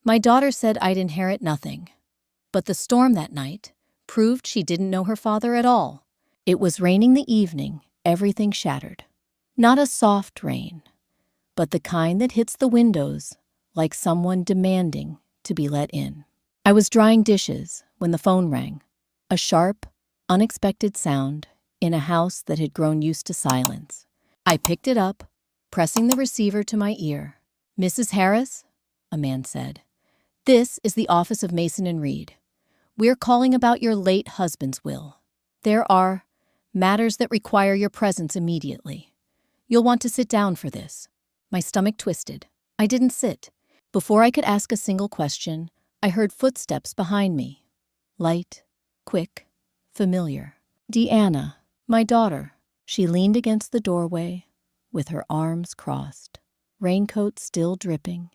My daughter said I'd inherit nothing. But the storm that night proved she didn't know her father at all. It was raining the evening, everything shattered. Not a soft rain, but the kind that hits the windows like someone demanding to be let in. I was drying dishes when the phone rang. A sharp, unexpected sound in a house that had grown used to silence. I picked it up, pressing the receiver to my ear. "Mrs. Harris?" a man said. "This is the office of Mason and Reed. We're calling about your late husband's will. There are matters that require your presence immediately. You'll want to sit down for this." My stomach twisted. I didn't sit. Before I could ask a single question, I heard footsteps behind me. Light, quick, familiar. Deanna, my daughter. She leaned against the doorway with her arms crossed, raincoat still dripping,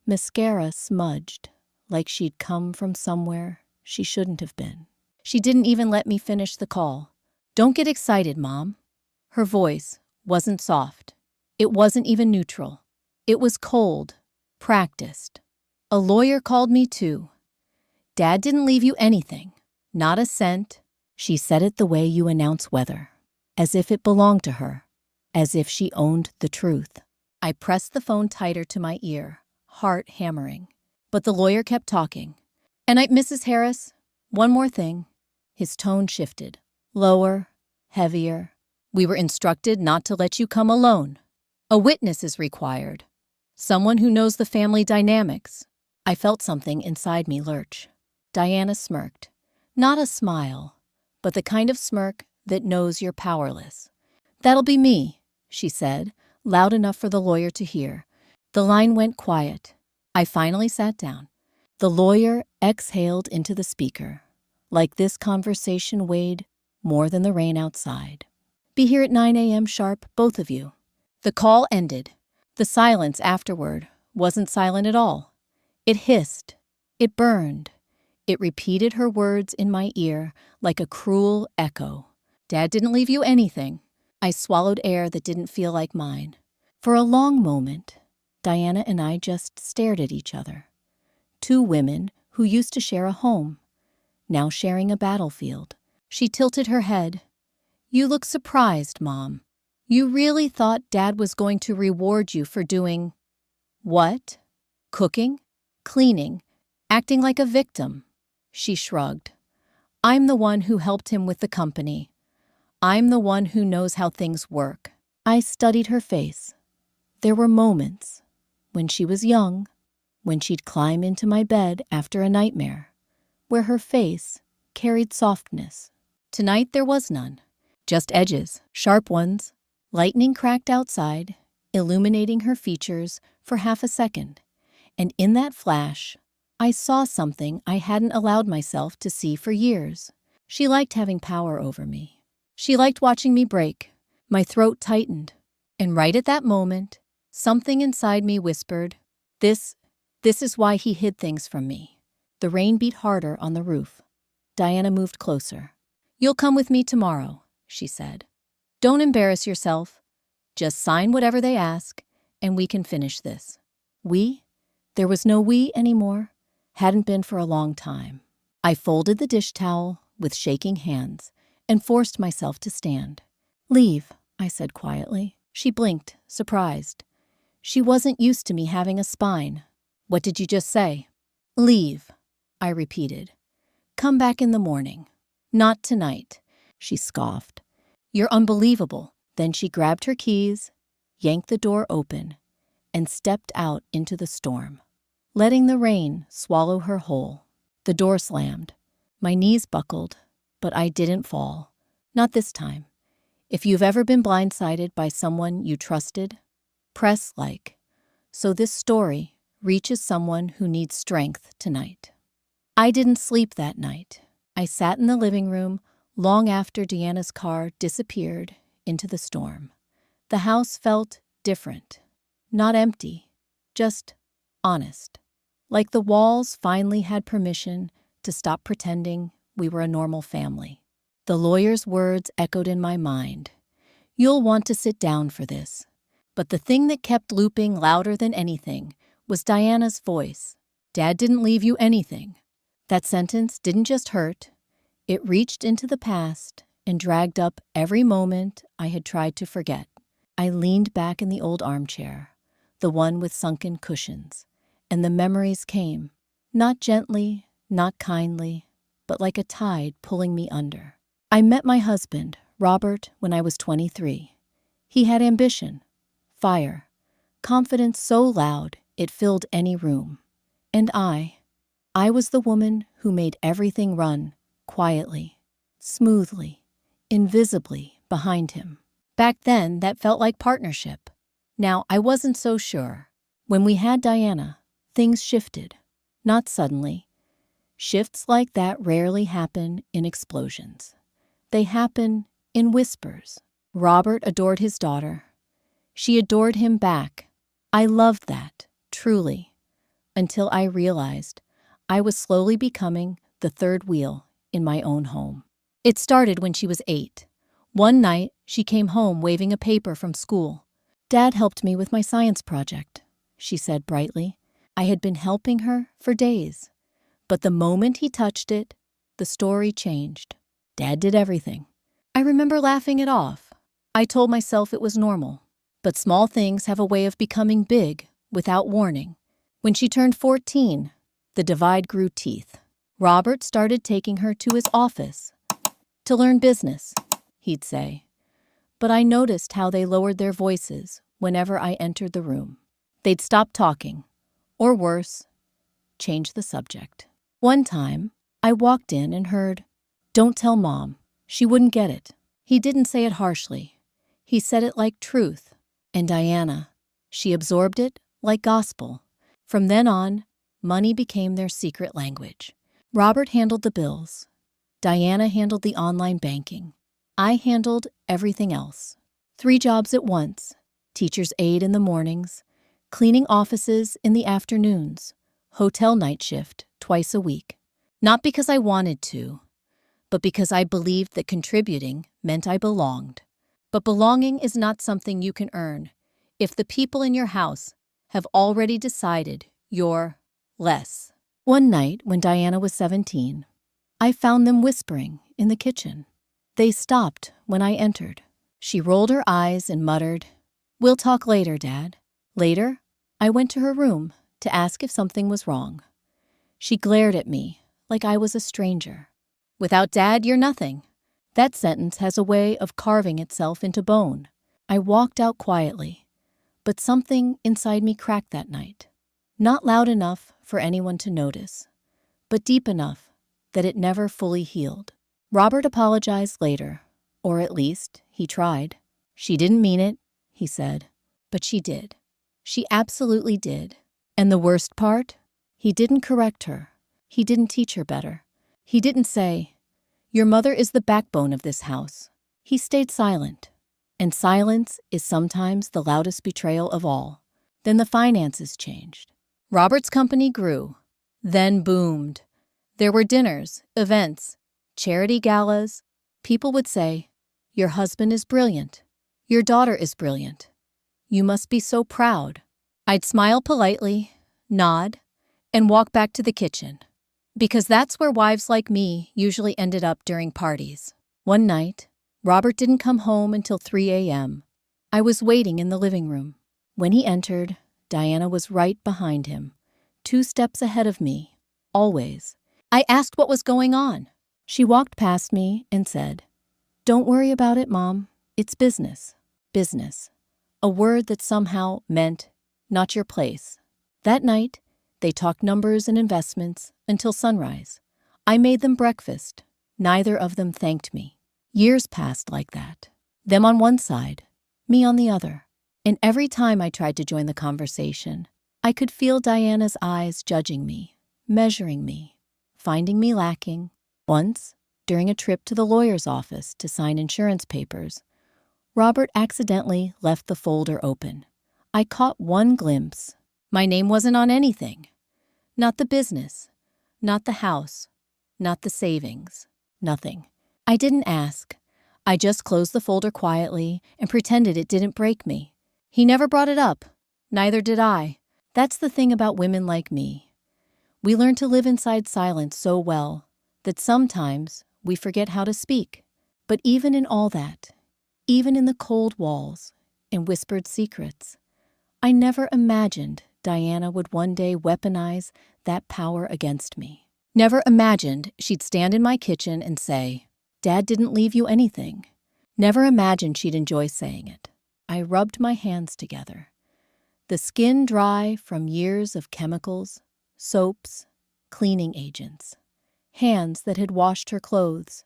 mascara smudged like she'd come from somewhere she shouldn't have been. She didn't even let me finish the call. "Don't get excited, Mom." Her voice wasn't soft. It wasn't even neutral. It was cold, practiced. "A lawyer called me too. Dad didn't leave you anything. Not a cent." She said it the way you announce weather, as if it belonged to her, as if she owned the truth. I pressed the phone tighter to my ear, heart hammering. But the lawyer kept talking. "And Mrs. Harris, one more thing." His tone shifted. Lower, heavier. "We were instructed not to let you come alone. A witness is required. Someone who knows the family dynamics." I felt something inside me lurch. Diana smirked. Not a smile, but the kind of smirk that knows you're powerless. "That'll be me," she said, loud enough for the lawyer to hear. The line went quiet. I finally sat down. The lawyer exhaled into the speaker, like this conversation weighed more than the rain outside. "Be here at 9 a.m. sharp, both of you." The call ended. The silence afterward wasn't silent at all. It hissed. It burned. It repeated her words in my ear like a cruel echo. "Dad didn't leave you anything." I swallowed air that didn't feel like mine. For a long moment, Diana and I just stared at each other. Two women who used to share a home, now sharing a battlefield. She tilted her head. "You look surprised, Mom. You really thought Dad was going to reward you for doing what? Cooking? Cleaning? Acting like a victim?" She shrugged. "I'm the one who helped him with the company. I'm the one who knows how things work." I studied her face. There were moments, when she was young, when she'd climb into my bed after a nightmare, where her face carried softness. Tonight there was none. Just edges, sharp ones. Lightning cracked outside, illuminating her features for half a second. And in that flash, I saw something I hadn't allowed myself to see for years. She liked having power over me. She liked watching me break. My throat tightened. And right at that moment, something inside me whispered, This is why he hid things from me." The rain beat harder on the roof. Diana moved closer. "You'll come with me tomorrow," she said. "Don't embarrass yourself. Just sign whatever they ask, and we can finish this." We? There was no we anymore. Hadn't been for a long time. I folded the dish towel with shaking hands and forced myself to stand. "Leave," I said quietly. She blinked, surprised. She wasn't used to me having a spine. "What did you just say?" "Leave," I repeated. "Come back in the morning." "Not tonight," she scoffed. "You're unbelievable." Then she grabbed her keys, yanked the door open, and stepped out into the storm, letting the rain swallow her whole. The door slammed. My knees buckled, but I didn't fall. Not this time. If you've ever been blindsided by someone you trusted, press like. So this story reaches someone who needs strength tonight. I didn't sleep that night. I sat in the living room long after Deanna's car disappeared into the storm. The house felt different. Not empty, just honest. Like the walls finally had permission to stop pretending we were a normal family. The lawyer's words echoed in my mind. "You'll want to sit down for this." But the thing that kept looping louder than anything was Diana's voice. Dad didn't leave you anything. That sentence didn't just hurt, it reached into the past and dragged up every moment I had tried to forget. I leaned back in the old armchair, the one with sunken cushions, and the memories came, not gently, not kindly, but like a tide pulling me under. I met my husband, Robert, when I was 23. He had ambition, fire, confidence so loud it filled any room. And I was the woman who made everything run quietly, smoothly, invisibly behind him. Back then, that felt like partnership. Now, I wasn't so sure. When we had Diana, things shifted. Not suddenly. Shifts like that rarely happen in explosions. They happen in whispers. Robert adored his daughter. She adored him back. I loved that, truly, until I realized I was slowly becoming the third wheel in my own home. It started when she was 8. One night, she came home waving a paper from school. "Dad helped me with my science project," she said brightly. I had been helping her for days. But the moment he touched it, the story changed. Dad did everything. I remember laughing it off. I told myself it was normal. But small things have a way of becoming big without warning. When she turned 14, the divide grew teeth. Robert started taking her to his office. "To learn business," he'd say. But I noticed how they lowered their voices whenever I entered the room. They'd stop talking, or worse, change the subject. One time, I walked in and heard, "Don't tell Mom. She wouldn't get it." He didn't say it harshly. He said it like truth. And Diana, she absorbed it like gospel. From then on, money became their secret language. Robert handled the bills. Diana handled the online banking. I handled everything else. 3 jobs at once, teacher's aide in the mornings, cleaning offices in the afternoons, hotel night shift twice a week. Not because I wanted to, but because I believed that contributing meant I belonged. But belonging is not something you can earn if the people in your house have already decided you're less. One night when Diana was 17, I found them whispering in the kitchen. They stopped when I entered. She rolled her eyes and muttered, "We'll talk later, Dad." Later, I went to her room to ask if something was wrong. She glared at me like I was a stranger. "Without Dad, you're nothing." That sentence has a way of carving itself into bone. I walked out quietly, but something inside me cracked that night. Not loud enough for anyone to notice, but deep enough that it never fully healed. Robert apologized later, or at least he tried. "She didn't mean it," he said, but she did. She absolutely did. And the worst part? He didn't correct her. He didn't teach her better. He didn't say, "Your mother is the backbone of this house." He stayed silent. And silence is sometimes the loudest betrayal of all. Then the finances changed. Robert's company grew, then boomed. There were dinners, events, charity galas. People would say, "Your husband is brilliant. Your daughter is brilliant. You must be so proud." I'd smile politely, nod, and walk back to the kitchen. Because that's where wives like me usually ended up during parties. One night, Robert didn't come home until 3 a.m. I was waiting in the living room. When he entered, Diana was right behind him, 2 steps ahead of me, always. I asked what was going on. She walked past me and said, "Don't worry about it, Mom. It's business." Business. A word that somehow meant, not your place. That night, they talked numbers and investments until sunrise. I made them breakfast. Neither of them thanked me. Years passed like that. Them on one side, me on the other. And every time I tried to join the conversation, I could feel Diana's eyes judging me, measuring me, finding me lacking. Once, during a trip to the lawyer's office to sign insurance papers, Robert accidentally left the folder open. I caught one glimpse. My name wasn't on anything. Not the business, not the house, not the savings, nothing. I didn't ask. I just closed the folder quietly and pretended it didn't break me. He never brought it up. Neither did I. That's the thing about women like me. We learn to live inside silence so well that sometimes we forget how to speak. But even in all that, even in the cold walls and whispered secrets, I never imagined Diana would one day weaponize that power against me. Never imagined she'd stand in my kitchen and say, "Dad didn't leave you anything." Never imagined she'd enjoy saying it. I rubbed my hands together, the skin dry from years of chemicals, soaps, cleaning agents, hands that had washed her clothes,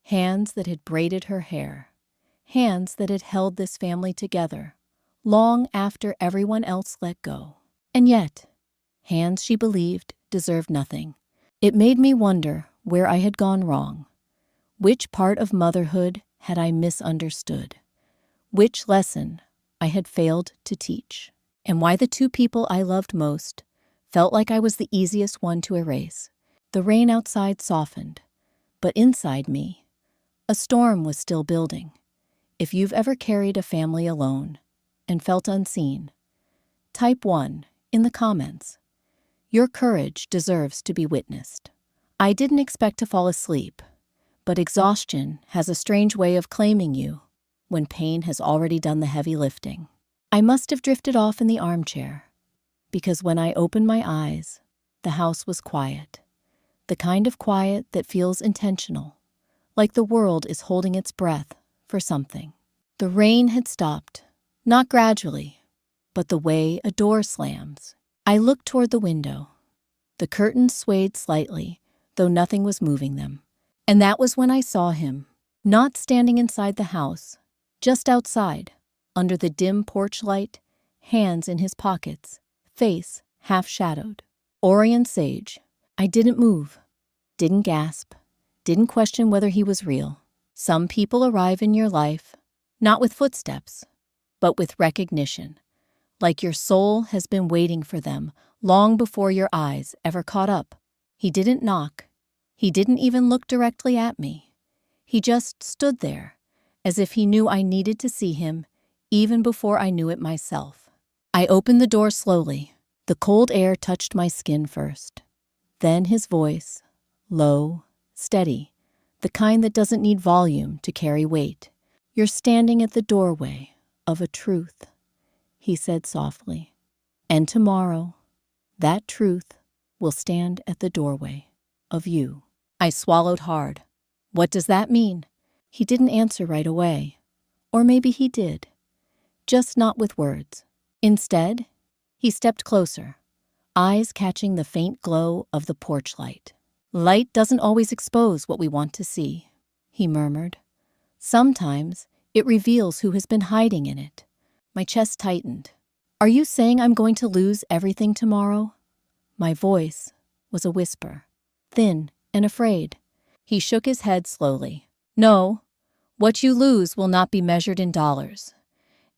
hands that had braided her hair, hands that had held this family together long after everyone else let go. And yet, hands she believed deserved nothing. It made me wonder where I had gone wrong. Which part of motherhood had I misunderstood? Which lesson I had failed to teach? And why the two people I loved most felt like I was the easiest one to erase. The rain outside softened, but inside me, a storm was still building. If you've ever carried a family alone and felt unseen, type 1 in the comments. Your courage deserves to be witnessed. I didn't expect to fall asleep, but exhaustion has a strange way of claiming you when pain has already done the heavy lifting. I must have drifted off in the armchair, because when I opened my eyes, the house was quiet. The kind of quiet that feels intentional, like the world is holding its breath for something. The rain had stopped, not gradually, but the way a door slams. I looked toward the window. The curtains swayed slightly, though nothing was moving them. And that was when I saw him, not standing inside the house, just outside, under the dim porch light, hands in his pockets, face half-shadowed. Orion Sage. I didn't move, didn't gasp, didn't question whether he was real. Some people arrive in your life, not with footsteps, but with recognition, like your soul has been waiting for them long before your eyes ever caught up. He didn't knock. He didn't even look directly at me. He just stood there, as if he knew I needed to see him even before I knew it myself. I opened the door slowly. The cold air touched my skin first. Then his voice, low, steady, the kind that doesn't need volume to carry weight. "You're standing at the doorway of a truth," he said softly. "And tomorrow, that truth will stand at the doorway of you." I swallowed hard. What does that mean? He didn't answer right away. Or maybe he did. Just not with words. Instead, he stepped closer, eyes catching the faint glow of the porch light. "Light doesn't always expose what we want to see," he murmured. "Sometimes it reveals who has been hiding in it." My chest tightened. "Are you saying I'm going to lose everything tomorrow?" My voice was a whisper, thin and afraid. He shook his head slowly. "No, what you lose will not be measured in dollars,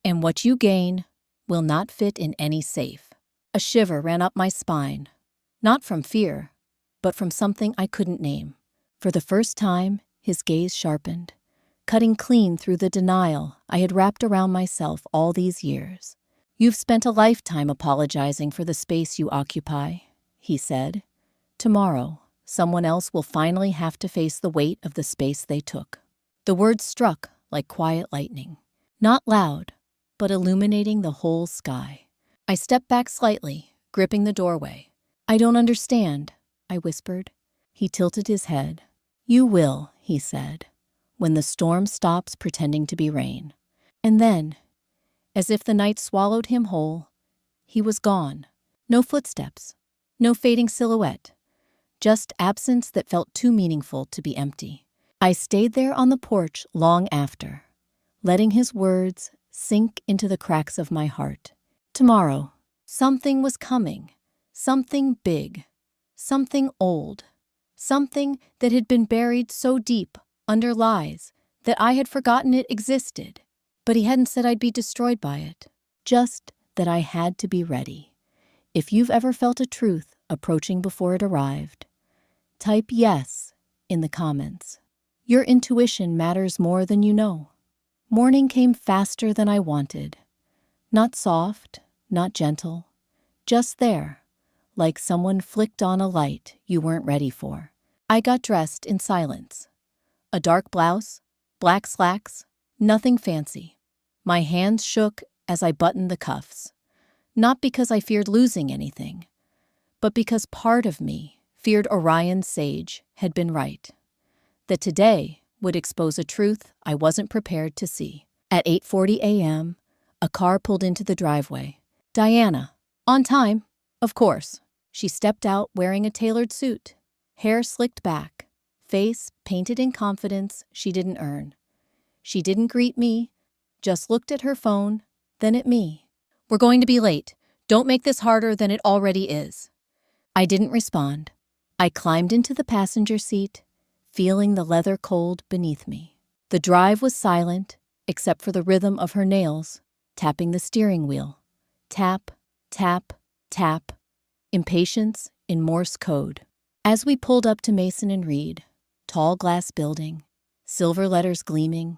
and what you gain will not fit in any safe." A shiver ran up my spine, not from fear, but from something I couldn't name. For the first time, his gaze sharpened, cutting clean through the denial I had wrapped around myself all these years. "You've spent a lifetime apologizing for the space you occupy," he said. "Tomorrow, someone else will finally have to face the weight of the space they took." The words struck like quiet lightning, not loud, but illuminating the whole sky. I stepped back slightly, gripping the doorway. "I don't understand," I whispered. He tilted his head. "You will," he said, "when the storm stops pretending to be rain." And then, as if the night swallowed him whole, he was gone. No footsteps, no fading silhouette, just absence that felt too meaningful to be empty. I stayed there on the porch long after, letting his words sink into the cracks of my heart. Tomorrow, something was coming, something big, something old, something that had been buried so deep under lies that I had forgotten it existed. But he hadn't said I'd be destroyed by it, just that I had to be ready. If you've ever felt a truth approaching before it arrived, type yes in the comments. Your intuition matters more than you know. Morning came faster than I wanted. Not soft, not gentle, just there, like someone flicked on a light you weren't ready for. I got dressed in silence. A dark blouse, black slacks, nothing fancy. My hands shook as I buttoned the cuffs, not because I feared losing anything, but because part of me feared Orion Sage had been right, that today would expose a truth I wasn't prepared to see. At 8:40 a.m., a car pulled into the driveway. Diana, on time, of course. She stepped out wearing a tailored suit, hair slicked back, face painted in confidence she didn't earn. She didn't greet me, just looked at her phone, then at me. "We're going to be late. Don't make this harder than it already is." I didn't respond. I climbed into the passenger seat, feeling the leather cold beneath me. The drive was silent, except for the rhythm of her nails, tapping the steering wheel. Tap, tap, tap. Impatience in Morse code. As we pulled up to Mason and Reed, tall glass building, silver letters gleaming,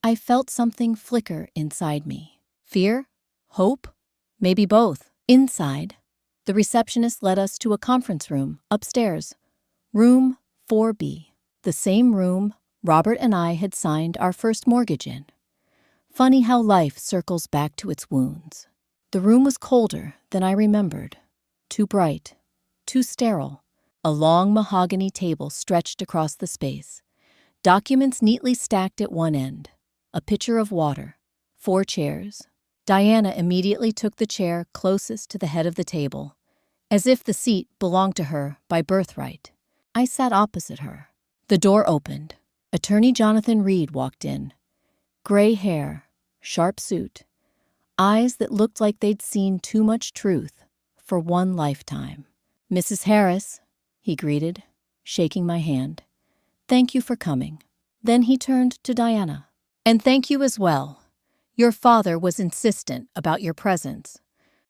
I felt something flicker inside me. Fear? Hope? Maybe both. Inside, the receptionist led us to a conference room upstairs, room 4B, the same room Robert and I had signed our first mortgage in. Funny how life circles back to its wounds. The room was colder than I remembered. Too bright, too sterile. A long mahogany table stretched across the space. Documents neatly stacked at one end. A pitcher of water. 4 chairs. Diana immediately took the chair closest to the head of the table, as if the seat belonged to her by birthright. I sat opposite her. The door opened. Attorney Jonathan Reed walked in. Gray hair, sharp suit, eyes that looked like they'd seen too much truth for one lifetime. "Mrs. Harris," he greeted, shaking my hand. "Thank you for coming." Then he turned to Diana. "And thank you as well. Your father was insistent about your presence."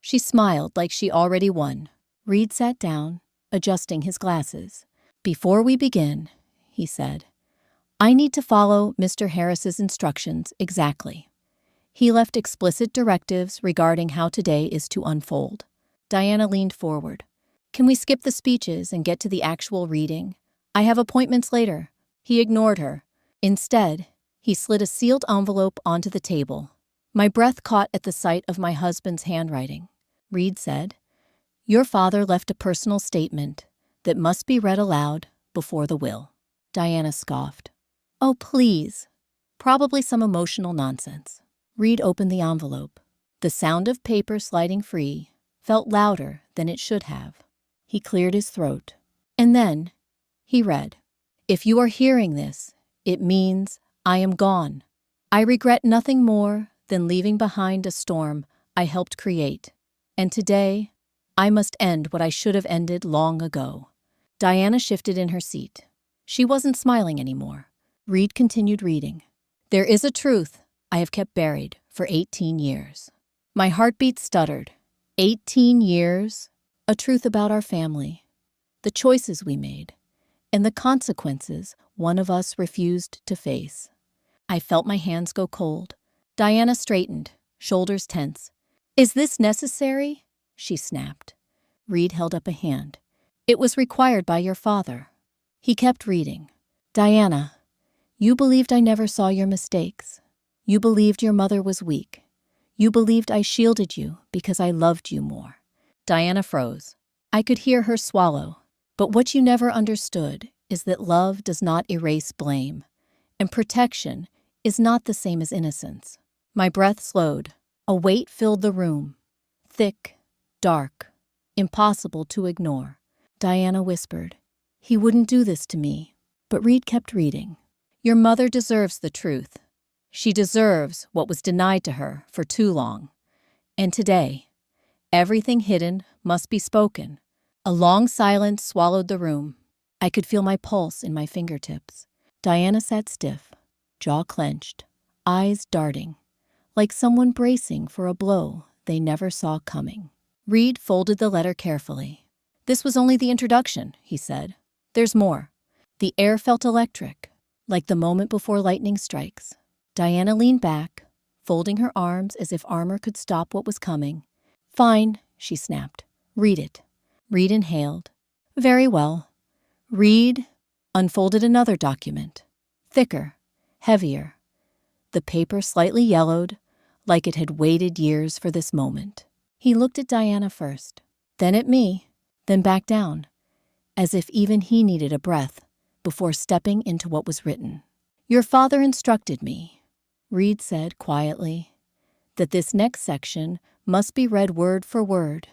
She smiled like she already won. Reed sat down, adjusting his glasses. "Before we begin," he said, "I need to follow Mr. Harris's instructions exactly. He left explicit directives regarding how today is to unfold." Diana leaned forward. "Can we skip the speeches and get to the actual reading? I have appointments later." He ignored her. Instead, he slid a sealed envelope onto the table. My breath caught at the sight of my husband's handwriting. Reed said, "Your father left a personal statement that must be read aloud before the will." Diana scoffed. "Oh, please." Probably some emotional nonsense. Reed opened the envelope. The sound of paper sliding free felt louder than it should have. He cleared his throat. And then he read, "If you are hearing this, it means I am gone. I regret nothing more than leaving behind a storm I helped create. And today, I must end what I should have ended long ago." Diana shifted in her seat. She wasn't smiling anymore. Reed continued reading. "There is a truth I have kept buried for 18 years. My heartbeat stuttered. 18 years, a truth about our family, the choices we made, and the consequences one of us refused to face." I felt my hands go cold. Diana straightened, shoulders tense. "Is this necessary?" she snapped. Reed held up a hand. "It was required by your father." He kept reading. "Diana, you believed I never saw your mistakes. You believed your mother was weak. You believed I shielded you because I loved you more." Diana froze. I could hear her swallow. "But what you never understood is that love does not erase blame, and protection is not the same as innocence." My breath slowed. A weight filled the room. Thick, dark, impossible to ignore. Diana whispered, "He wouldn't do this to me." But Reed kept reading. "Your mother deserves the truth. She deserves what was denied to her for too long. And today, everything hidden must be spoken." A long silence swallowed the room. I could feel my pulse in my fingertips. Diana sat stiff, jaw clenched, eyes darting, like someone bracing for a blow they never saw coming. Reed folded the letter carefully. "This was only the introduction," he said. "There's more." The air felt electric, like the moment before lightning strikes. Diana leaned back, folding her arms as if armor could stop what was coming. "Fine," she snapped. "Read it." Reed inhaled. Very well. Reed unfolded another document. Thicker, heavier. The paper slightly yellowed, like it had waited years for this moment. He looked at Diana first, then at me, then back down, as if even he needed a breath before stepping into what was written. Your father instructed me, Reed said quietly, that this next section must be read word for word,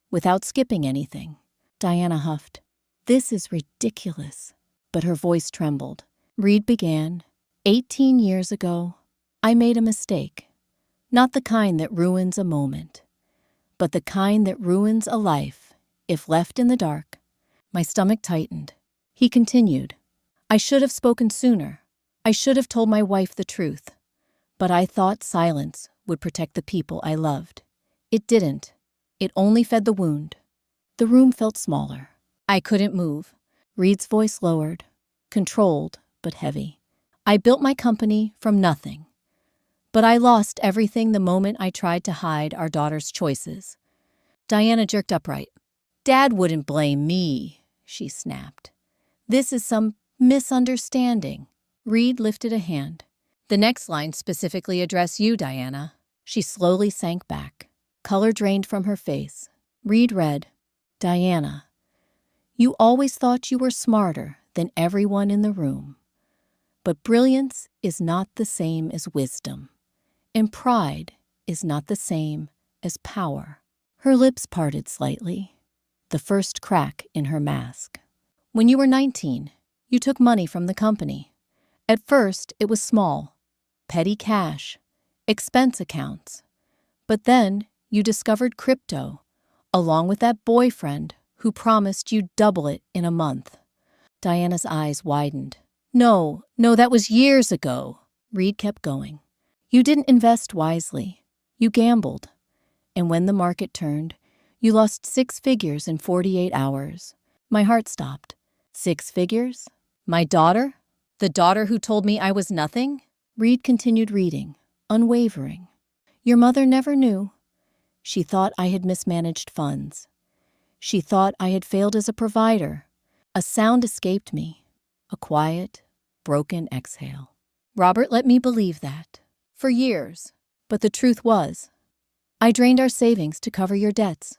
without skipping anything. Diana huffed. This is ridiculous, but her voice trembled. Reed began, 18 years ago, I made a mistake. Not the kind that ruins a moment, but the kind that ruins a life, if left in the dark. My stomach tightened. He continued, I should have spoken sooner. I should have told my wife the truth. But I thought silence would protect the people I loved. It didn't. It only fed the wound. The room felt smaller. I couldn't move. Reed's voice lowered, controlled but heavy. I built my company from nothing. But I lost everything the moment I tried to hide our daughter's choices. Diana jerked upright. Dad wouldn't blame me, she snapped. This is some misunderstanding. Reed lifted a hand. The next line specifically addressed you, Diana. She slowly sank back. Color drained from her face. Reed read, Diana, you always thought you were smarter than everyone in the room. But brilliance is not the same as wisdom, and pride is not the same as power. Her lips parted slightly, the first crack in her mask. When you were 19, you took money from the company. At first, it was small, petty cash, expense accounts. But then you discovered crypto, along with that boyfriend who promised you'd double it in a month. Diana's eyes widened. No, that was years ago. Reed kept going. You didn't invest wisely. You gambled. And when the market turned, you lost 6 figures in 48 hours. My heart stopped. 6 figures? My daughter? The daughter who told me I was nothing? Reed continued reading, unwavering. Your mother never knew. She thought I had mismanaged funds. She thought I had failed as a provider. A sound escaped me, a quiet, broken exhale. Robert let me believe that, for years. But the truth was, I drained our savings to cover your debts,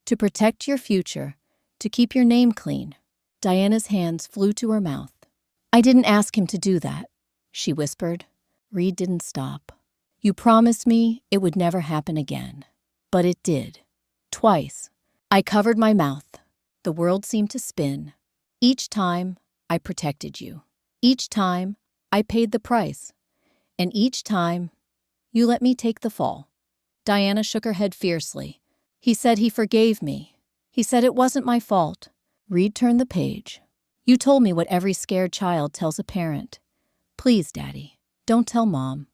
to protect your future, to keep your name clean. Diana's hands flew to her mouth. I didn't ask him to do that, she whispered. Reed didn't stop. You promised me it would never happen again. But it did. Twice. I covered my mouth. The world seemed to spin. Each time, I protected you. Each time, I paid the price. And each time, you let me take the fall. Diana shook her head fiercely. He said he forgave me. He said it wasn't my fault. Reed turned the page. You told me what every scared child tells a parent. Please, Daddy, don't tell Mom.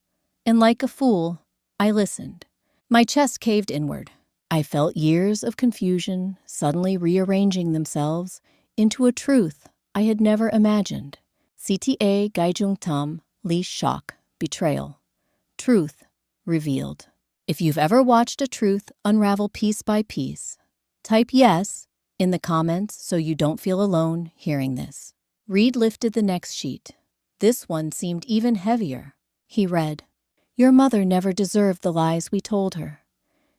And like a fool, I listened. My chest caved inward. I felt years of confusion suddenly rearranging themselves into a truth I had never imagined. CTA Gaijung Tam Li Shock Betrayal. Truth revealed. If you've ever watched a truth unravel piece by piece, type yes in the comments so you don't feel alone hearing this. Reed lifted the next sheet. This one seemed even heavier. He read, Your mother never deserved the lies we told her.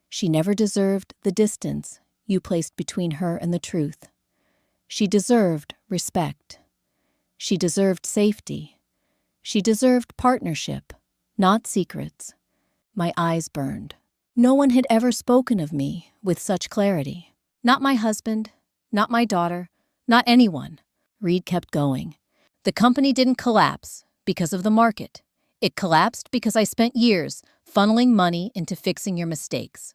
She never deserved the distance you placed between her and the truth. She deserved respect. She deserved safety. She deserved partnership, not secrets. My eyes burned. No one had ever spoken of me with such clarity. Not my husband, not my daughter, not anyone. Reed kept going. The company didn't collapse because of the market. It collapsed because I spent years funneling money into fixing your mistakes.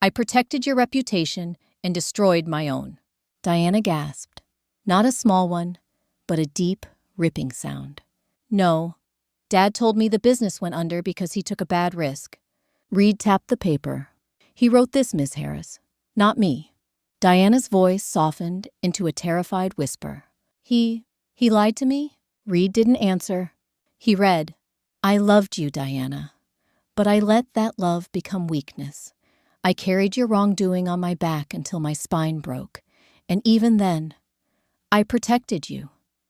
I protected your reputation and destroyed my own. Diana gasped. Not a small one, but a deep, ripping sound. No, Dad told me the business went under because he took a bad risk. Reed tapped the paper. He wrote this, Miss Harris. Not me. Diana's voice softened into a terrified whisper. He lied to me? Reed didn't answer. He read, I loved you, Diana, but I let that love become weakness. I carried your wrongdoing on my back until my spine broke, And even then, I protected you.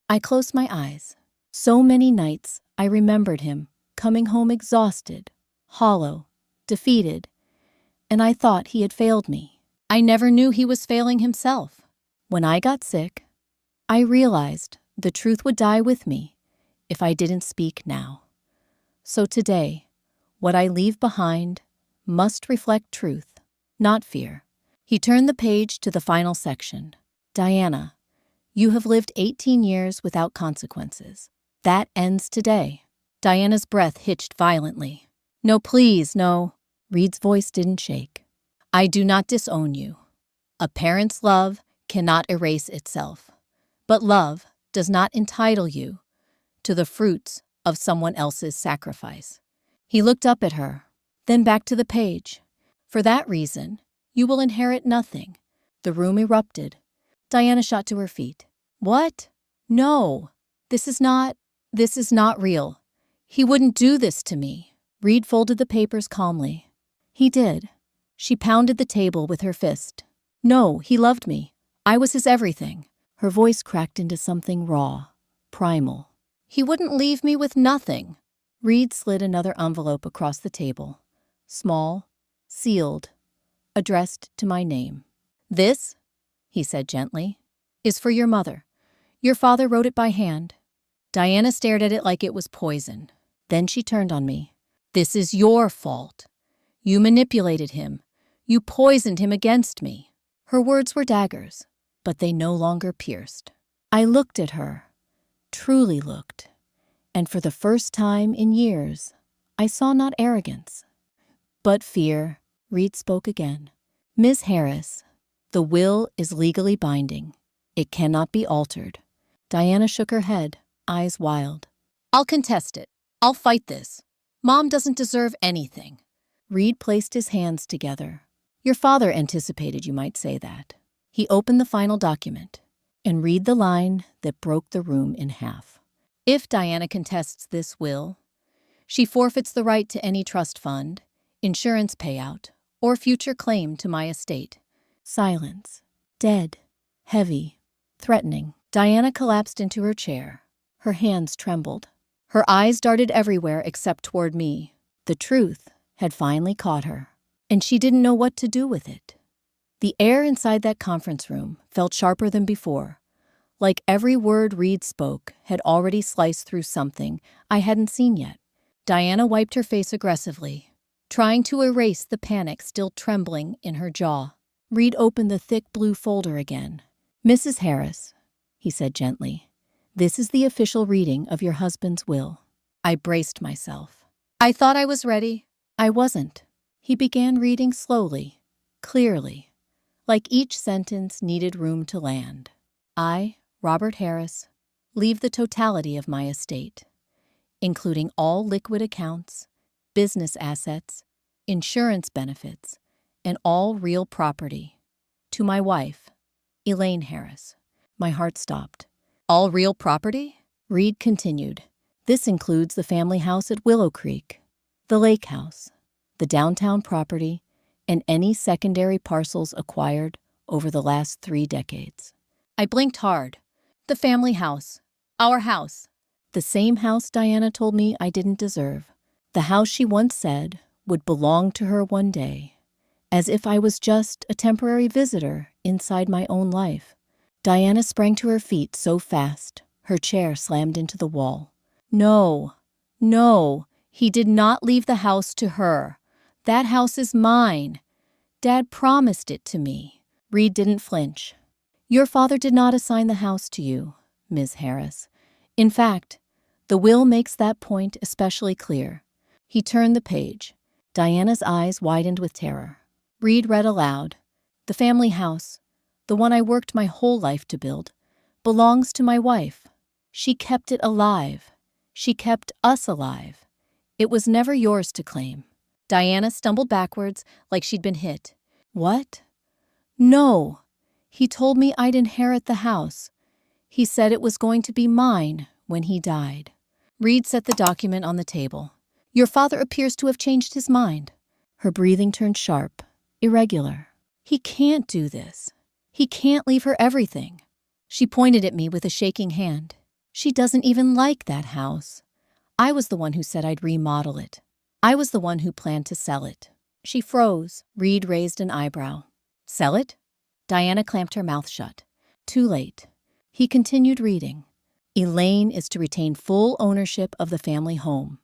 I closed my eyes. So many nights I remembered him coming home exhausted, hollow, defeated, and I thought he had failed me. I never knew he was failing himself. When I got sick, I realized the truth would die with me if I didn't speak now. So today, what I leave behind must reflect truth, not fear. He turned the page to the final section. Diana, you have lived 18 years without consequences. That ends today. Diana's breath hitched violently. No, please, no. Reed's voice didn't shake. I do not disown you. A parent's love cannot erase itself, but love does not entitle you to the fruits of someone else's sacrifice. He looked up at her, then back to the page. For that reason, you will inherit nothing. The room erupted. Diana shot to her feet. What? No, this is not real. He wouldn't do this to me. Reed folded the papers calmly. He did. She pounded the table with her fist. No, he loved me. I was his everything. Her voice cracked into something raw, primal. He wouldn't leave me with nothing. Reed slid another envelope across the table. Small, sealed, addressed to my name. This, he said gently, is for your mother. Your father wrote it by hand. Diana stared at it like it was poison. Then she turned on me. This is your fault. You manipulated him. You poisoned him against me. Her words were daggers, but they no longer pierced. I looked at her, truly looked, and for the first time in years, I saw not arrogance, but fear. Reed spoke again. Ms. Harris, the will is legally binding. It cannot be altered. Diana shook her head, eyes wild. I'll contest it. I'll fight this. Mom doesn't deserve anything. Reed placed his hands together. Your father anticipated you might say that. He opened the final document and read the line that broke the room in half. If Diana contests this will, she forfeits the right to any trust fund, insurance payout, or future claim to my estate. Silence. Dead. Heavy. Threatening. Diana collapsed into her chair. Her hands trembled. Her eyes darted everywhere except toward me. The truth had finally caught her, and she didn't know what to do with it. The air inside that conference room felt sharper than before, like every word Reed spoke had already sliced through something I hadn't seen yet. Diana wiped her face aggressively, trying to erase the panic still trembling in her jaw. Reed opened the thick blue folder again. Mrs. Harris, he said gently, this is the official reading of your husband's will. I braced myself. I thought I was ready. I wasn't. He began reading slowly, clearly, like each sentence needed room to land. I, Robert Harris, leave the totality of my estate, including all liquid accounts, business assets, insurance benefits, and all real property, to my wife, Elaine Harris. My heart stopped. All real property? Reed continued. This includes the family house at Willow Creek, the lake house, the downtown property, and any secondary parcels acquired over the last 3 decades. I blinked hard. The family house. Our house. The same house Diana told me I didn't deserve. The house she once said would belong to her one day, as if I was just a temporary visitor inside my own life. Diana sprang to her feet so fast, her chair slammed into the wall. No, he did not leave the house to her. That house is mine. Dad promised it to me. Reed didn't flinch. Your father did not assign the house to you, Ms. Harris. In fact, the will makes that point especially clear. He turned the page. Diana's eyes widened with terror. Reed read aloud. The family house, the one I worked my whole life to build, belongs to my wife. She kept it alive. She kept us alive. It was never yours to claim. Diana stumbled backwards like she'd been hit. What? No. He told me I'd inherit the house. He said it was going to be mine when he died. Reed set the document on the table. Your father appears to have changed his mind. Her breathing turned sharp, irregular. He can't do this. He can't leave her everything. She pointed at me with a shaking hand. She doesn't even like that house. I was the one who said I'd remodel it. I was the one who planned to sell it. She froze. Reed raised an eyebrow. Sell it? Diana clamped her mouth shut. Too late. He continued reading. Elaine is to retain full ownership of the family home.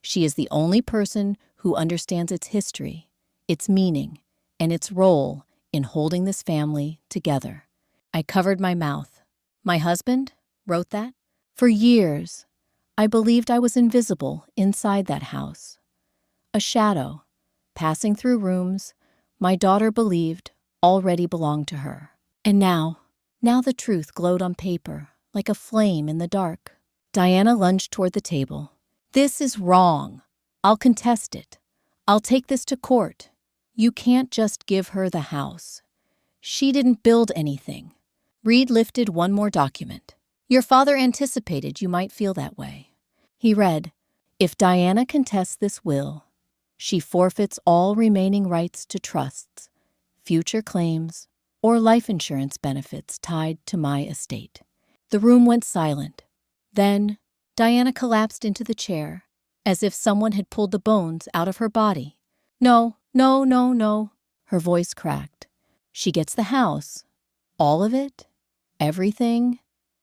She is the only person who understands its history, its meaning, and its role in holding this family together. I covered my mouth. My husband wrote that? For years, I believed I was invisible inside that house. A shadow, passing through rooms my daughter believed already belonged to her. And now the truth glowed on paper, like a flame in the dark. Diana lunged toward the table. This is wrong. I'll contest it. I'll take this to court. You can't just give her the house. She didn't build anything. Reed lifted one more document. Your father anticipated you might feel that way. He read, if Diana contests this will, she forfeits all remaining rights to trusts, future claims, or life insurance benefits tied to my estate. The room went silent. Then, Diana collapsed into the chair, as if someone had pulled the bones out of her body. No, no, no, no. Her voice cracked. She gets the house. All of it? Everything?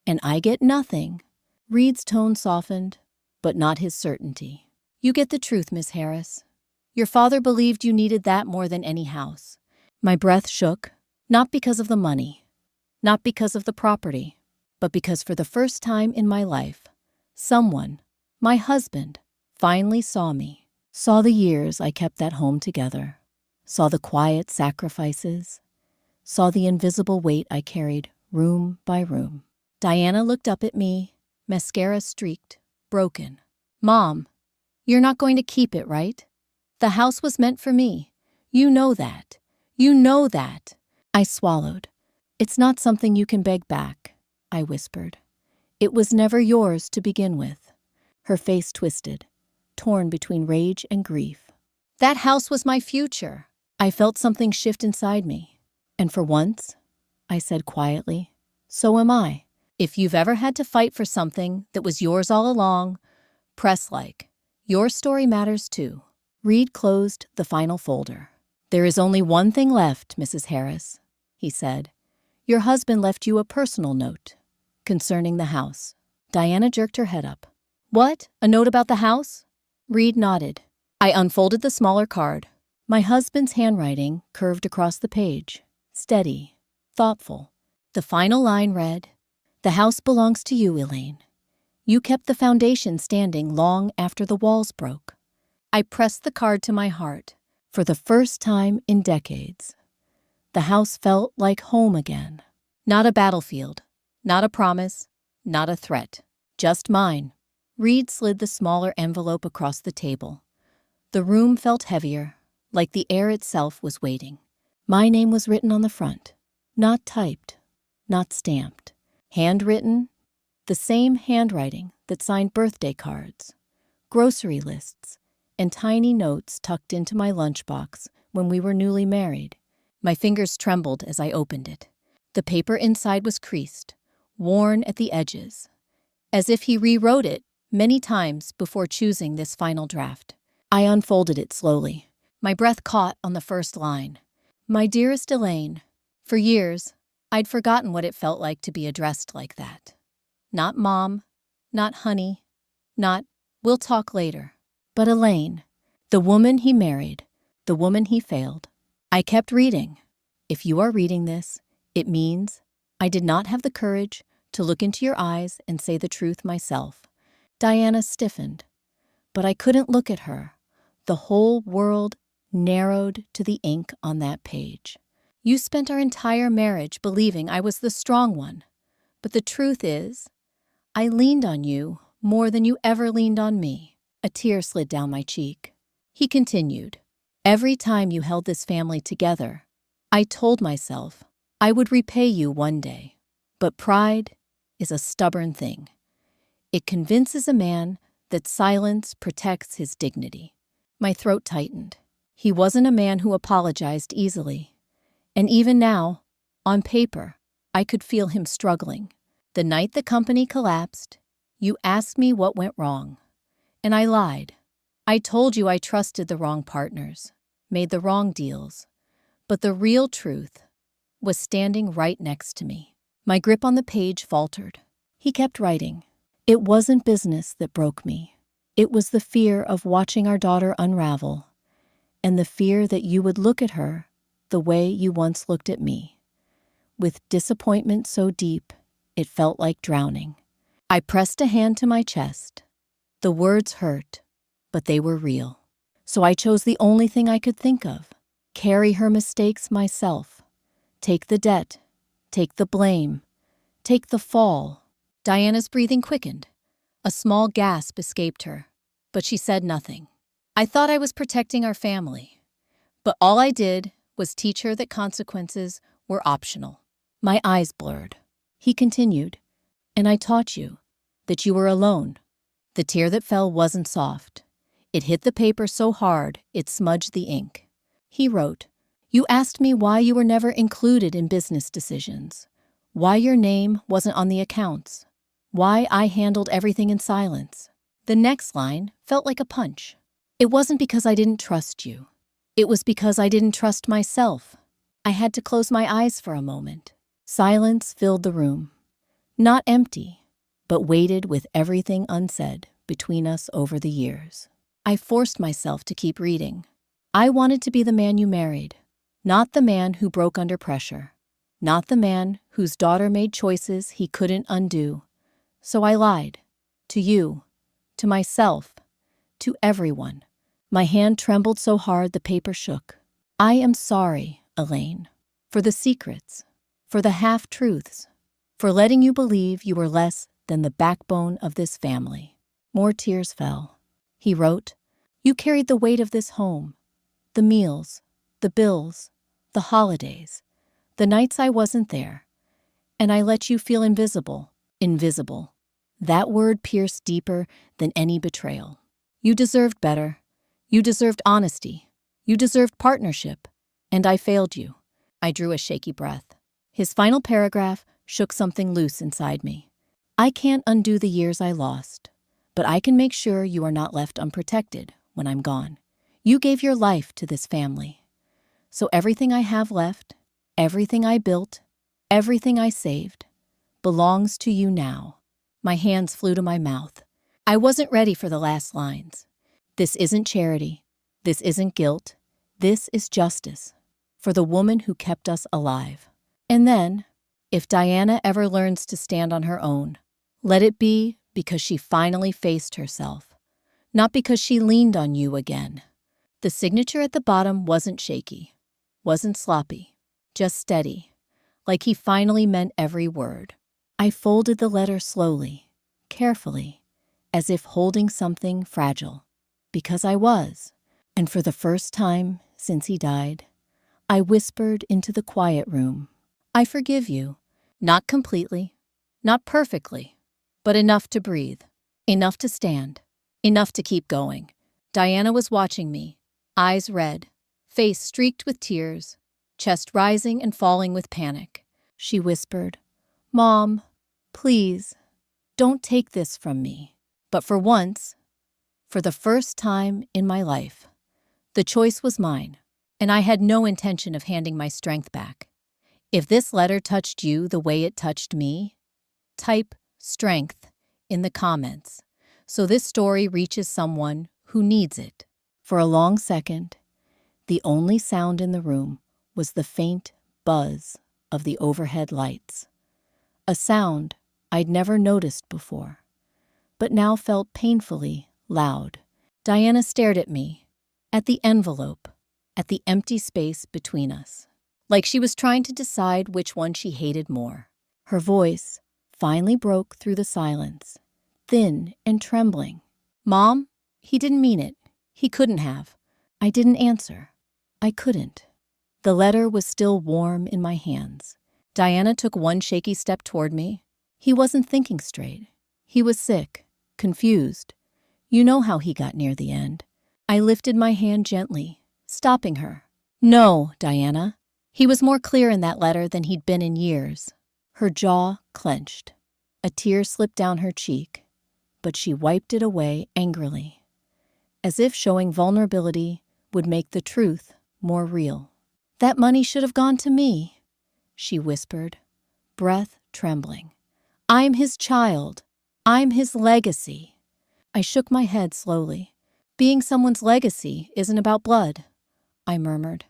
And I get nothing. Reed's tone softened, but not his certainty. You get the truth, Miss Harris. Your father believed you needed that more than any house. My breath shook, not because of the money, not because of the property, but because for the first time in my life, someone, my husband, finally saw me, saw the years I kept that home together, saw the quiet sacrifices, saw the invisible weight I carried room by room. Diana looked up at me, mascara streaked, broken. Mom, you're not going to keep it, right? The house was meant for me. You know that. You know that. I swallowed. It's not something you can beg back, I whispered. It was never yours to begin with. Her face twisted, torn between rage and grief. That house was my future. I felt something shift inside me. And for once, I said quietly, so am I. If you've ever had to fight for something that was yours all along, press like. Your story matters too. Reed closed the final folder. There is only one thing left, Mrs. Harris, he said. Your husband left you a personal note concerning the house. Diana jerked her head up. What? A note about the house? Reed nodded. I unfolded the smaller card. My husband's handwriting curved across the page, steady, thoughtful. The final line read, the house belongs to you, Elaine. You kept the foundation standing long after the walls broke. I pressed the card to my heart. For the first time in decades, the house felt like home again. Not a battlefield, not a promise, not a threat, just mine. Reed slid the smaller envelope across the table. The room felt heavier, like the air itself was waiting. My name was written on the front, not typed, not stamped. Handwritten, the same handwriting that signed birthday cards, grocery lists, and tiny notes tucked into my lunchbox when we were newly married. My fingers trembled as I opened it. The paper inside was creased, worn at the edges, as if he rewrote it many times before choosing this final draft. I unfolded it slowly. My breath caught on the first line. My dearest Elaine, for years, I'd forgotten what it felt like to be addressed like that. Not Mom, not honey, not we'll talk later. But Elaine, the woman he married, the woman he failed. I kept reading. If you are reading this, it means I did not have the courage to look into your eyes and say the truth myself. Diana stiffened, but I couldn't look at her. The whole world narrowed to the ink on that page. You spent our entire marriage believing I was the strong one, but the truth is, I leaned on you more than you ever leaned on me. A tear slid down my cheek. He continued, every time you held this family together, I told myself I would repay you one day. But pride is a stubborn thing. It convinces a man that silence protects his dignity. My throat tightened. He wasn't a man who apologized easily. And even now, On paper, I could feel him struggling. The night the company collapsed, you asked me what went wrong. And I lied. I told you I trusted the wrong partners, made the wrong deals. But the real truth was standing right next to me. My grip on the page faltered. He kept writing. It wasn't business that broke me. It was the fear of watching our daughter unravel, and the fear that you would look at her the way you once looked at me, with disappointment so deep it felt like drowning. I pressed a hand to my chest. The words hurt, but they were real. So I chose the only thing I could think of. Carry her mistakes myself. Take the debt. Take the blame. Take the fall. Diana's breathing quickened. A small gasp escaped her, but she said nothing. I thought I was protecting our family, but all I did was teach her that consequences were optional. My eyes blurred. He continued, and I taught you that you were alone. The tear that fell wasn't soft. It hit the paper so hard it smudged the ink. He wrote, "You asked me why you were never included in business decisions, why your name wasn't on the accounts, why I handled everything in silence." The next line felt like a punch. It wasn't because I didn't trust you. It was because I didn't trust myself. I had to close my eyes for a moment. Silence filled the room. Not empty, but weighted with everything unsaid between us over the years. I forced myself to keep reading. I wanted to be the man you married, not the man who broke under pressure, not the man whose daughter made choices he couldn't undo. So I lied. To you, to myself, to everyone. My hand trembled so hard the paper shook. I am sorry, Elaine, for the secrets, for the half-truths, for letting you believe you were less than the backbone of this family. More tears fell. He wrote, "You carried the weight of this home, the meals, the bills, the holidays, the nights I wasn't there, and I let you feel invisible, invisible." That word pierced deeper than any betrayal. You deserved better. You deserved honesty. You deserved partnership. And I failed you. I drew a shaky breath. His final paragraph shook something loose inside me. I can't undo the years I lost, but I can make sure you are not left unprotected when I'm gone. You gave your life to this family. So everything I have left, everything I built, everything I saved, belongs to you now. My hands flew to my mouth. I wasn't ready for the last lines. This isn't charity. This isn't guilt. This is justice for the woman who kept us alive. And then, if Diana ever learns to stand on her own, let it be because she finally faced herself, not because she leaned on you again. The signature at the bottom wasn't shaky, wasn't sloppy, just steady, like he finally meant every word. I folded the letter slowly, carefully, as if holding something fragile, because I was. And for the first time since he died, I whispered into the quiet room, "I forgive you." Not completely, not perfectly, but enough to breathe, enough to stand, enough to keep going. Diana was watching me, eyes red, face streaked with tears, chest rising and falling with panic. She whispered, "Mom, please, don't take this from me." But for once, for the first time in my life, the choice was mine, and I had no intention of handing my strength back. If this letter touched you the way it touched me, type strength in the comments so this story reaches someone who needs it. For a long second, the only sound in the room was the faint buzz of the overhead lights, a sound I'd never noticed before, but now felt painfully loud. Diana stared at me, at the envelope, at the empty space between us, like she was trying to decide which one she hated more. Her voice finally broke through the silence, thin and trembling. "Mom, he didn't mean it. He couldn't have." I didn't answer. I couldn't. The letter was still warm in my hands. Diana took one shaky step toward me. He wasn't thinking straight. He was sick, confused. You know how he got near the end. I lifted my hand gently, stopping her. "No, Diana. He was more clear in that letter than he'd been in years. Her jaw clenched. A tear slipped down her cheek, but she wiped it away angrily, as if showing vulnerability would make the truth more real. "That money should have gone to me," she whispered, breath trembling. "I'm his child. I'm his legacy." I shook my head slowly. "Being someone's legacy isn't about blood," I murmured.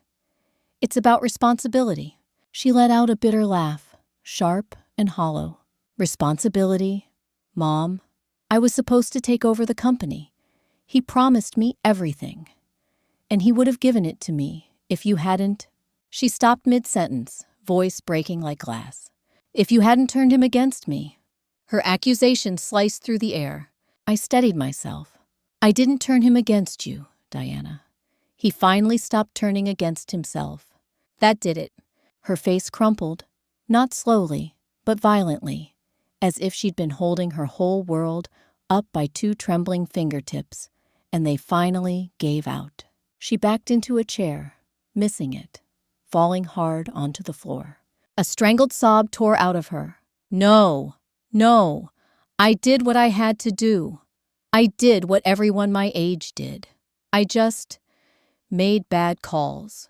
"It's about responsibility." She let out a bitter laugh, sharp and hollow. "Responsibility? Mom, I was supposed to take over the company. He promised me everything. And he would have given it to me if you hadn't—" She stopped mid-sentence, voice breaking like glass. "If you hadn't turned him against me." Her accusation sliced through the air. I steadied myself. "I didn't turn him against you, Diana. He finally stopped turning against himself. That did it." Her face crumpled, not slowly, but violently, as if she'd been holding her whole world up by two trembling fingertips, and they finally gave out. She backed into a chair, missing it, falling hard onto the floor. A strangled sob tore out of her. "No, no, I did what I had to do. I did what everyone my age did. I just made bad calls.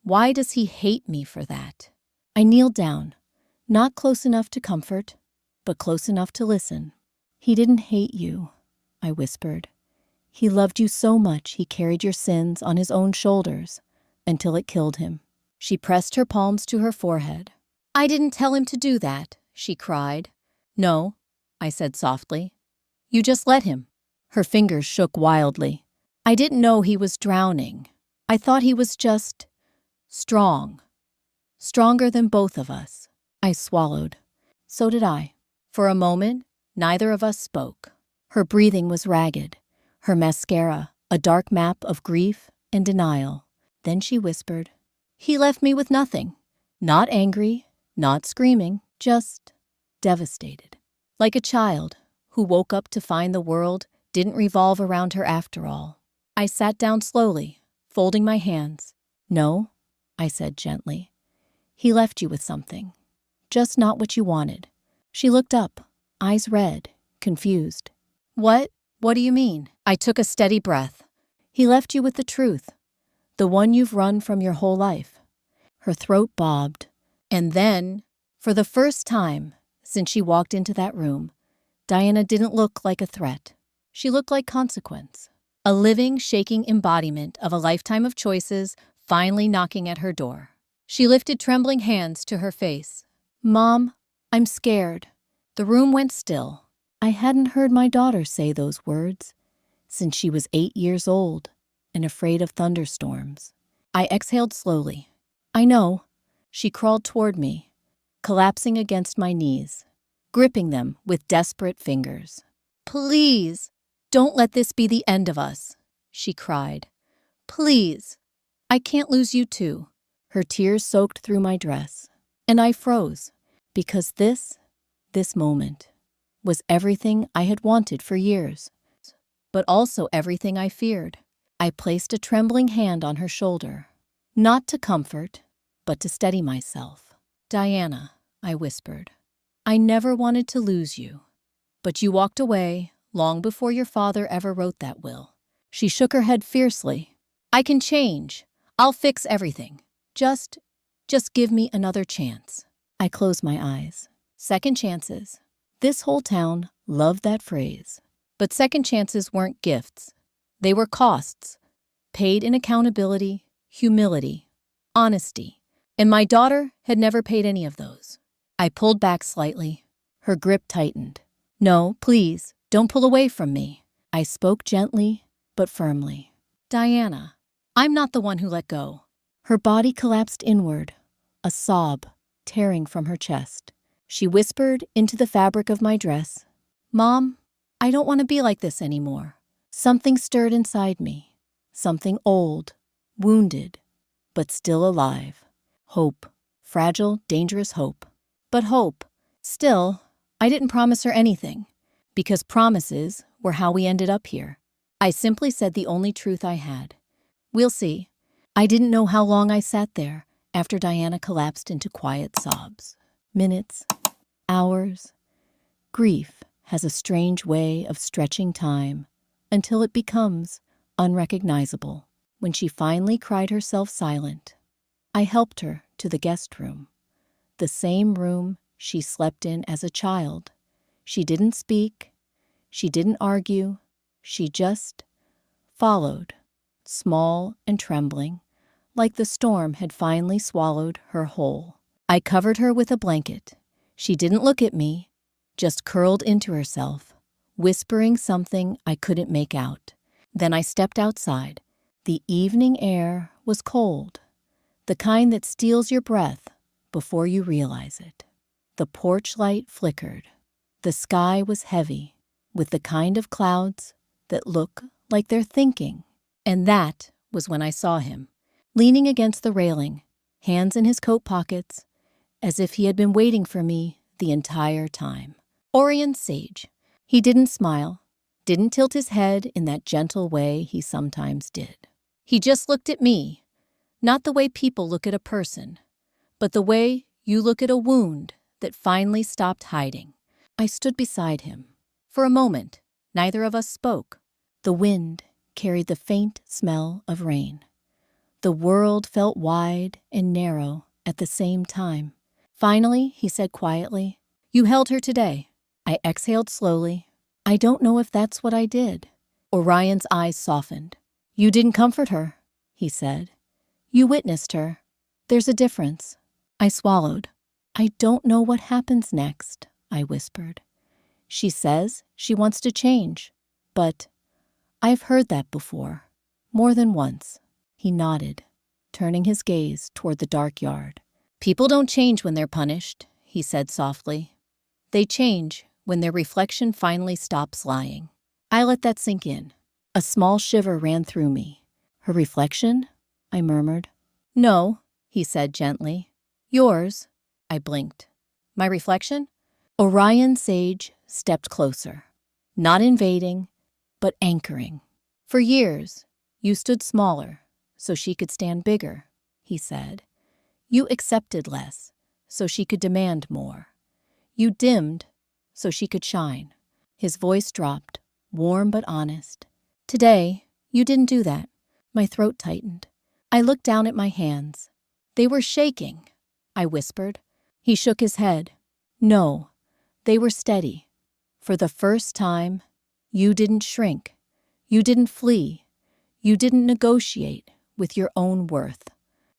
Why does he hate me for that?" I kneeled down, not close enough to comfort, but close enough to listen. "He didn't hate you," I whispered. "He loved you so much he carried your sins on his own shoulders until it killed him." She pressed her palms to her forehead. "I didn't tell him to do that," she cried. "No," I said softly. "You just let him." Her fingers shook wildly. "I didn't know he was drowning. I thought he was just strong. Stronger than both of us." I swallowed. So did I. For a moment, neither of us spoke. Her breathing was ragged, her mascara a dark map of grief and denial. Then she whispered, "He left me with nothing. Not angry, not screaming, just devastated. Like a child who woke up to find the world didn't revolve around her after all." I sat down slowly, folding my hands. "No," I said gently. "He left you with something. Just not what you wanted." She looked up, eyes red, confused. What do you mean?" I took a steady breath. "He left you with the truth, the one you've run from your whole life." Her throat bobbed. And then, for the first time since she walked into that room, Diana didn't look like a threat. She looked like consequence. A living, shaking embodiment of a lifetime of choices finally knocking at her door. She lifted trembling hands to her face. "Mom, I'm scared." The room went still. I hadn't heard my daughter say those words since she was 8 years old and afraid of thunderstorms. I exhaled slowly. "I know." She crawled toward me, collapsing against my knees, gripping them with desperate fingers. "Please, don't let this be the end of us," she cried. "Please, I can't lose you too." Her tears soaked through my dress, and I froze, because this moment, was everything I had wanted for years, but also everything I feared. I placed a trembling hand on her shoulder, not to comfort, but to steady myself. "Diana," I whispered, "I never wanted to lose you, but you walked away long before your father ever wrote that will." She shook her head fiercely. "I can change. I'll fix everything. Just give me another chance." I closed my eyes. Second chances. This whole town loved that phrase. But second chances weren't gifts. They were costs, paid in accountability, humility, honesty. And my daughter had never paid any of those. I pulled back slightly. Her grip tightened. "No, please, don't pull away from me." I spoke gently, but firmly. "Diana, I'm not the one who let go." Her body collapsed inward, a sob tearing from her chest. She whispered into the fabric of my dress, "Mom, I don't want to be like this anymore." Something stirred inside me. Something old, wounded, but still alive. Hope. Fragile, dangerous hope. But hope. Still, I didn't promise her anything, because promises were how we ended up here. I simply said the only truth I had. "We'll see." I didn't know how long I sat there, after Diana collapsed into quiet sobs. Minutes, hours. Grief has a strange way of stretching time until it becomes unrecognizable. When she finally cried herself silent, I helped her to the guest room, the same room she slept in as a child. She didn't speak, she didn't argue, she just followed, small and trembling, like the storm had finally swallowed her whole. I covered her with a blanket. She didn't look at me, just curled into herself, whispering something I couldn't make out. Then I stepped outside. The evening air was cold, the kind that steals your breath before you realize it. The porch light flickered. The sky was heavy, with the kind of clouds that look like they're thinking. And that was when I saw him, leaning against the railing, hands in his coat pockets, as if he had been waiting for me the entire time. Orion Sage. He didn't smile, didn't tilt his head in that gentle way he sometimes did. He just looked at me, not the way people look at a person, but the way you look at a wound that finally stopped hiding. I stood beside him. For a moment, neither of us spoke. The wind carried the faint smell of rain. The world felt wide and narrow at the same time. Finally, he said quietly, "You held her today." I exhaled slowly. I don't know if that's what I did. Orion's eyes softened. "You didn't comfort her," he said. "You witnessed her. There's a difference." I swallowed. "I don't know what happens next," I whispered. "She says she wants to change, but I've heard that before, more than once." He nodded, turning his gaze toward the dark yard. "People don't change when they're punished," he said softly. "They change when their reflection finally stops lying." I let that sink in. A small shiver ran through me. "Her reflection?" I murmured. "No," he said gently. "Yours." I blinked. "My reflection?" Orion Sage stepped closer, not invading, but anchoring. "For years, you stood smaller so she could stand bigger," he said. "You accepted less so she could demand more. You dimmed so she could shine." His voice dropped, warm but honest. "Today, you didn't do that." My throat tightened. I looked down at my hands. "They were shaking," I whispered. He shook his head. "No, they were steady. For the first time, you didn't shrink. You didn't flee. You didn't negotiate with your own worth."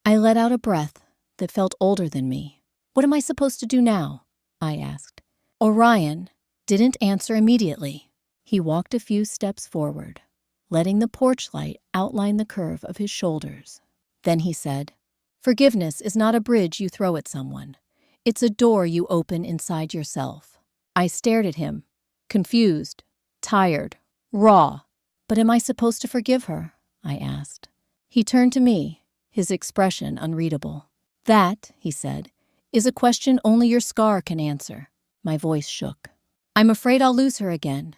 I let out a breath that felt older than me. "What am I supposed to do now?" I asked. Orion didn't answer immediately. He walked a few steps forward, letting the porch light outline the curve of his shoulders. Then he said, "Forgiveness is not a bridge you throw at someone. It's a door you open inside yourself." I stared at him, confused, tired, raw. "But am I supposed to forgive her?" I asked. He turned to me, his expression unreadable. "That," he said, "is a question only your scar can answer." My voice shook. "I'm afraid I'll lose her again."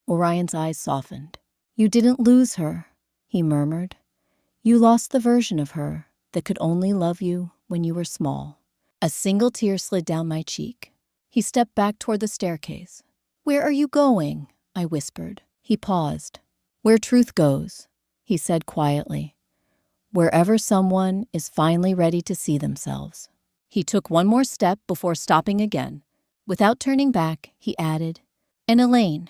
Orion's eyes softened. "You didn't lose her," he murmured. "You lost the version of her that could only love you when you were small." A single tear slid down my cheek. He stepped back toward the staircase. "Where are you going?" I whispered. He paused. "Where truth goes," he said quietly. "Wherever someone is finally ready to see themselves." He took one more step before stopping again. Without turning back, he added, "And Elaine,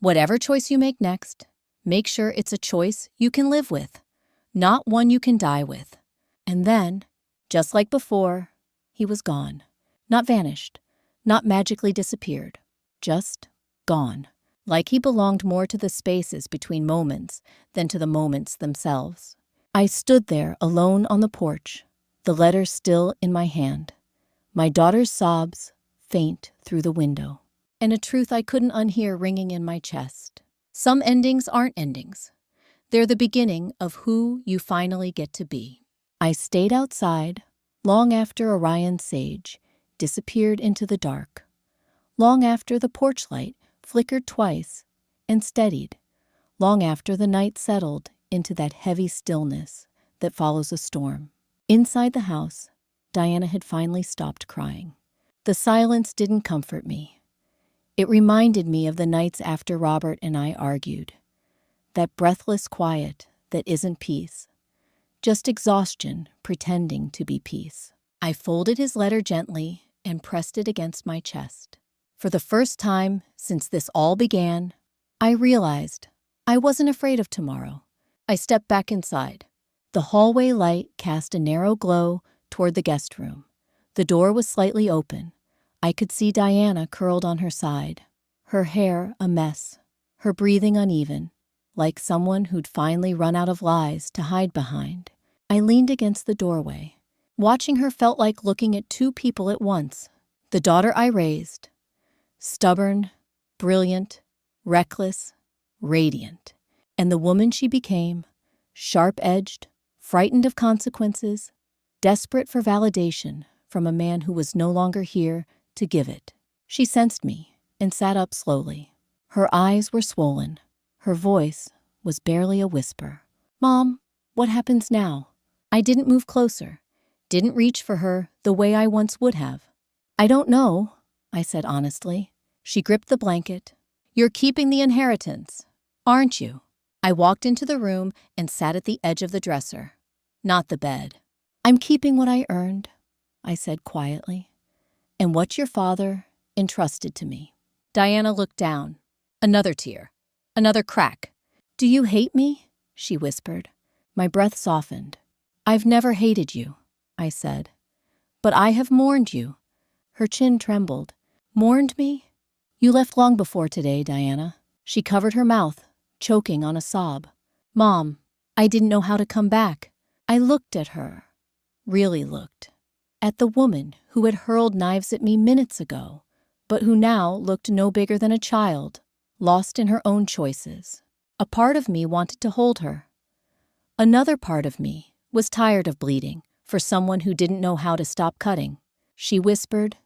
whatever choice you make next, make sure it's a choice you can live with, not one you can die with." And then, just like before, he was gone. Not vanished, not magically disappeared, just gone. Like he belonged more to the spaces between moments than to the moments themselves. I stood there alone on the porch, the letter still in my hand, my daughter's sobs faint through the window, and a truth I couldn't unhear ringing in my chest. Some endings aren't endings. They're the beginning of who you finally get to be. I stayed outside long after Orion Sage disappeared into the dark, long after the porch light flickered twice and steadied, long after the night settled into that heavy stillness that follows a storm. Inside the house, Diana had finally stopped crying. The silence didn't comfort me. It reminded me of the nights after Robert and I argued. That breathless quiet that isn't peace. Just exhaustion pretending to be peace. I folded his letter gently and pressed it against my chest. For the first time since this all began, I realized I wasn't afraid of tomorrow. I stepped back inside. The hallway light cast a narrow glow toward the guest room. The door was slightly open. I could see Diana curled on her side, her hair a mess, her breathing uneven, like someone who'd finally run out of lies to hide behind. I leaned against the doorway. Watching her felt like looking at two people at once. The daughter I raised, stubborn, brilliant, reckless, radiant, and the woman she became, sharp-edged, frightened of consequences, desperate for validation from a man who was no longer here to give it. She sensed me and sat up slowly. Her eyes were swollen. Her voice was barely a whisper. "Mom, what happens now?" I didn't move closer, didn't reach for her the way I once would have. "I don't know," I said honestly. She gripped the blanket. "You're keeping the inheritance, aren't you?" I walked into the room and sat at the edge of the dresser, not the bed. "I'm keeping what I earned," I said quietly, "and what your father entrusted to me." Diana looked down. Another tear. Another crack. "Do you hate me?" she whispered. My breath softened. "I've never hated you," I said. "But I have mourned you." Her chin trembled. "Mourned me? You left long before today, Diana." She covered her mouth, choking on a sob. "Mom, I didn't know how to come back." I looked at her. Really looked. At the woman who had hurled knives at me minutes ago, but who now looked no bigger than a child, lost in her own choices. A part of me wanted to hold her. Another part of me was tired of bleeding for someone who didn't know how to stop cutting. She whispered,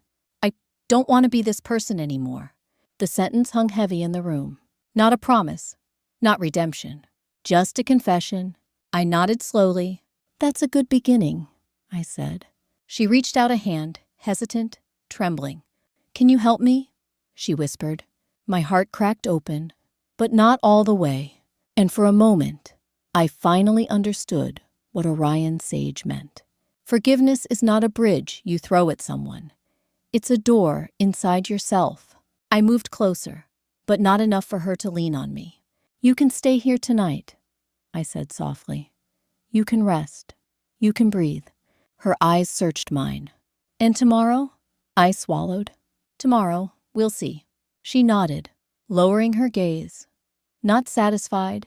"I don't want to be this person anymore." The sentence hung heavy in the room. Not a promise, not redemption, just a confession. I nodded slowly. "That's a good beginning," I said. She reached out a hand, hesitant, trembling. "Can you help me?" she whispered. My heart cracked open, but not all the way. And for a moment, I finally understood what Orion Sage meant. Forgiveness is not a bridge you throw at someone. It's a door inside yourself. I moved closer, but not enough for her to lean on me. "You can stay here tonight," I said softly. "You can rest. You can breathe." Her eyes searched mine. "And tomorrow?" I swallowed. "Tomorrow, we'll see." She nodded, lowering her gaze. Not satisfied,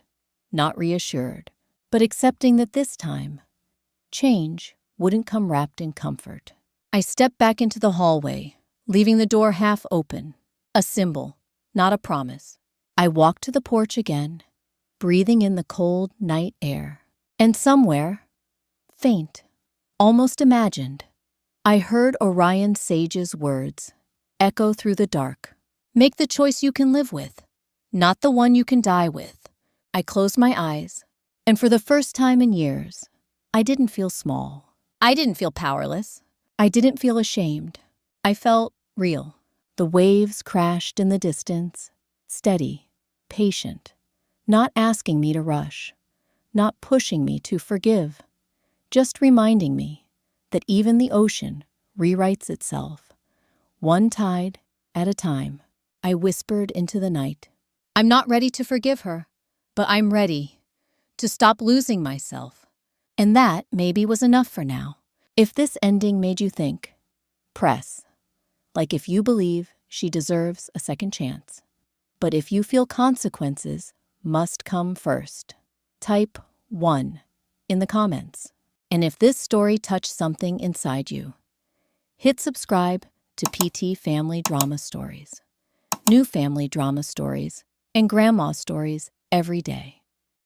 not reassured, but accepting that this time, change wouldn't come wrapped in comfort. I stepped back into the hallway, leaving the door half open. A symbol, not a promise. I walked to the porch again, breathing in the cold night air. And somewhere, faint, almost imagined, I heard Orion Sage's words echo through the dark. "Make the choice you can live with, not the one you can die with." I closed my eyes, and for the first time in years, I didn't feel small. I didn't feel powerless. I didn't feel ashamed. I felt real. The waves crashed in the distance, steady, patient, not asking me to rush, not pushing me to forgive, just reminding me that even the ocean rewrites itself, one tide at a time. I whispered into the night, "I'm not ready to forgive her, but I'm ready to stop losing myself." And that maybe was enough for now. If this ending made you think, press. Like if you believe she deserves a second chance. But if you feel consequences must come first, type 1 in the comments. And if this story touched something inside you, hit subscribe to PT Family Drama Stories. New family drama stories and grandma stories every day.